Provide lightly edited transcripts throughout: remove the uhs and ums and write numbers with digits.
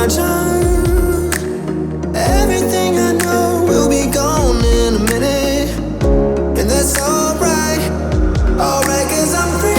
my charm. Everything I know will be gone in a minute, and that's alright, alright, 'cause I'm free.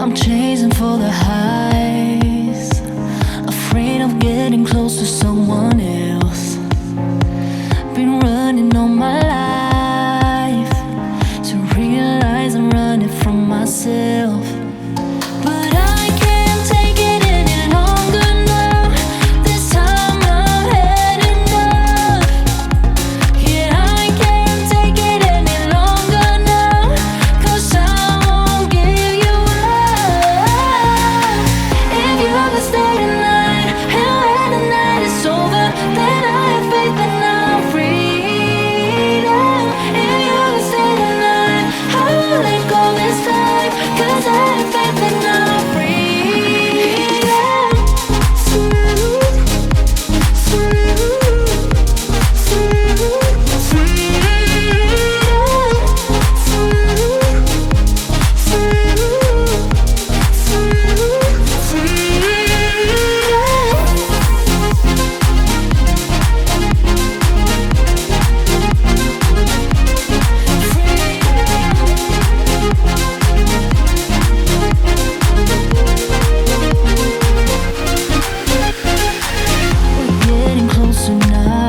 I'm chasing for the highs, afraid of getting close to someone else. Been running all my life to realize I'm running from myself. But I can't take it any longer now. This time I've had enough. Yeah, I can't take it any longer now, 'cause I won't give you up. If you ever stay tonight, and when the night is over, then I have faith that I'm free now. If you ever stay tonight, I won't let go this time, 'cause I have faith that I'm free now. Smooth, smooth, smooth, smooth now. Smooth, smooth, smooth, smooth now. We're getting closer now.